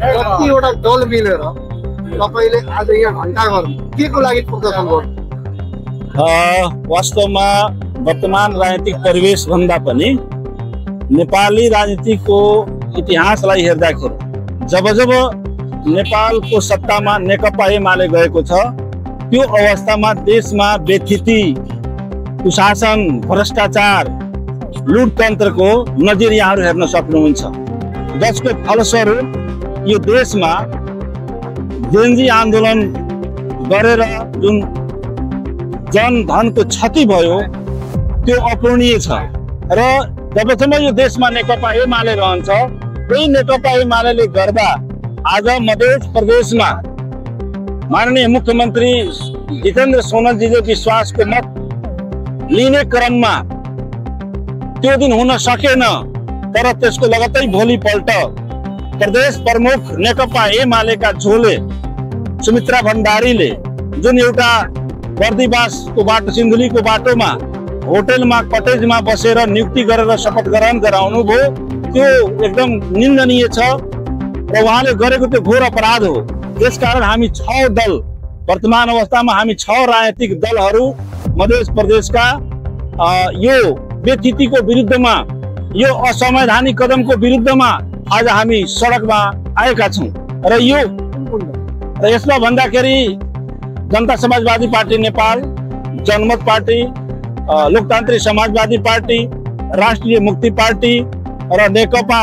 कतिवटा दल मिलेर तपाईले आज यहाँ घण्टा गर्नु के को लागि प्रदर्शन गर्नु? वास्तवमा वर्तमान राजनीतिक परिवेश भन्दा पनि नेपाली राजनीतिको इतिहासलाई हेर्दाखेरि जब जब नेपालको सत्तामा नेकपा एमाले गएको छ त्यो अवस्थामा देशमा बेथिति, कुशासन, भ्रष्टाचार, लुटतन्त्रको नजिर यहाँहरू हेर्न सक्नुहुन्छ, जसको फलस्वरूप यो देशमा जेनजी आन्दोलन गरेर जुन जनधनको क्षति भयो त्यो अपूरणीय छ। र जबसम्म यो देशमा नेकपा एमाले रहन्छ, त्यही नेकपा एमाले गर्दा आज मध्य प्रदेशमा माननीय मुख्यमन्त्री जितेन्द्र सोनलजीले विश्वासको मत लिने क्रममा त्यो दिन हुन सकेन। तर त्यसको लगत्तै भोलिपल्ट प्रदेश प्रमुख नेकपा एमालेका झोले सुमित्रा भण्डारीले जुन एउटा बर्दिवासको बाटो, सिन्धुलीको बाटोमा होटलमा कटेजमा बसेर नियुक्ति गरेर शपथ ग्रहण गराउनु भयो, त्यो एकदम निन्दनीय छ र उहाँले गरेको त्यो घोर अपराध हो। त्यसकारण हामी 6 दल, वर्तमान अवस्थामा हामी 6 राजनीतिक दलहरू मध्य प्रदेशका यो बेथितिको विरुद्धमा, यो असंवैधानिक कदमको विरुद्धमा आज हामी सडकमा आएका छौँ। र यसमा भन्दाखेरि जनता समाजवादी पार्टी नेपाल, जनमत पार्टी, लोकतान्त्रिक समाजवादी पार्टी, राष्ट्रिय मुक्ति पार्टी र नेकपा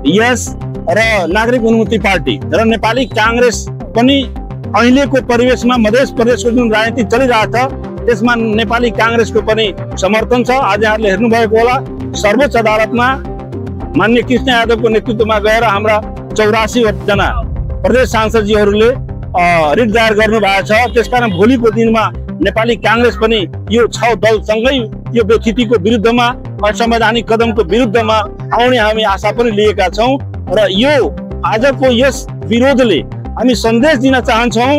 यस र नागरिक उन्मुक्ति पार्टी र नेपाली कांग्रेस पनि अहिलेको परिवेशमा मध्य प्रदेशको जुन राजनीति चलिरहेछ त्यसमा नेपाली कांग्रेसको पनि समर्थन छ। आज यहाँले हेर्नुभएको होला सर्वोच्च अदालतमा माननीय कृष्ण यादवको नेतृत्वमा गएर हाम्रा 84 जना प्रदेश सांसदजीहरूले रिट दायर गर्नु भएको छ। त्यसकारण भोलिको दिनमा नेपाली कांग्रेस पनि यो 6 दलसँगै यो बेथितिको विरुद्धमा, असंवैधानिक कदमको विरुद्धमा आउने हामी आशा पनि लिएका छौँ। र यो आजको यस विरोधले हामी सन्देश दिन चाहन्छौँ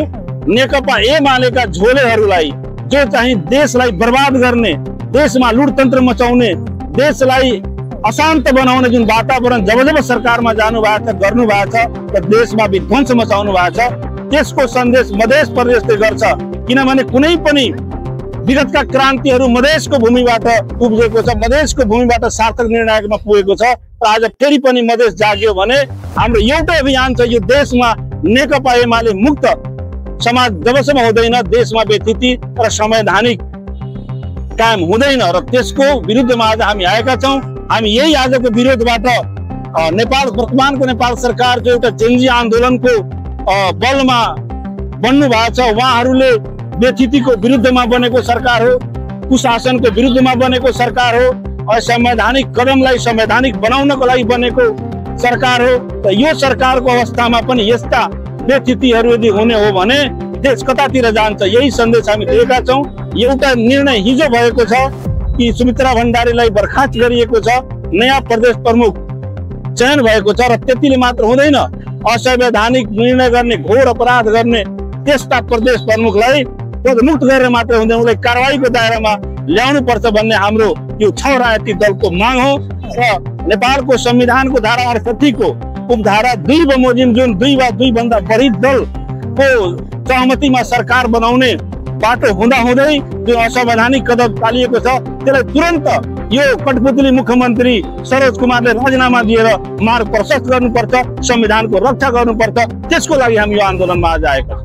नेकपा एमालेका झोलेहरूलाई, जो चाहिँ देशलाई बर्बाद गर्ने, देशमा लुटतन्त्र मचाउने, देशलाई अशान्त बनाउने जुन वातावरण जब जब सरकारमा जानु भएको छ, गर्नु भएको छ र देशमा विध्वंस मचाउनु भएको छ, त्यसको सन्देश मध्य प्रदेशले गर्छ। किनभने कुनै पनि विगतका क्रान्तिहरू मधेसको भूमिबाट उब्जेको छ, मधेसको भूमिबाट सार्थक निर्णायकमा पुगेको छ। र आज फेरि पनि मधेस जाग्यो भने हाम्रो एउटै अभियान छ, यो देशमा नेकपा एमाले मुक्त समाज जबसम्म हुँदैन, देशमा बेथिति र संवैधानिक कायम हुँदैन। र त्यसको विरुद्धमा आज हामी आएका छौँ। हामी यही आजको विरोधबाट नेपाल, वर्तमानको नेपाल सरकारको एउटा जेनजी आन्दोलनको बलमा बन्नु भएको छ। उहाँहरूले बेथितिको विरुद्धमा बनेको सरकार हो, कुशासनको विरुद्धमा बनेको सरकार हो, असंवैधानिक कदमलाई संवैधानिक बनाउनको लागि बनेको सरकार हो। त यो सरकारको अवस्थामा पनि यस्ता बेथितिहरू यदि हुने हो भने देश कतातिर जान्छ, यही सन्देश हामी दिएका छौँ। एउटा निर्णय हिजो भएको छ कि सुमित्रा भण्डारीलाई बर्खास्त गरिएको छ, नयाँ प्रदेश प्रमुख चयन भएको छ। र त्यतिले मात्र हुँदैन, असंवैधानिक निर्णय गर्ने, घोर अपराध गर्ने त्यस्ता प्रदेश प्रमुखलाई मुक्त गरेर मात्र हुँदैन, उसलाई कारवाहीको दायरामा ल्याउनु पर्छ भन्ने हाम्रो यो 6 राजनीतिक दलको माग हो। र नेपालको संविधानको धारा 68 को उपधारा 2 बमोजिम जुन 2 वा 2 भन्दा बढी दलको सहमतिमा सरकार बनाउने बाटो हुँदा हुँदै जुन असंवैधानिक कदम चालिएको छ त्यसलाई तुरन्त यो कठपुतली मुख्यमन्त्री सरोज कुमारले राजीनामा दिएर मार्ग प्रशस्त गर्नुपर्छ, संविधानको रक्षा गर्नुपर्छ। त्यसको लागि हामी यो आन्दोलनमा आज आएका छौँ।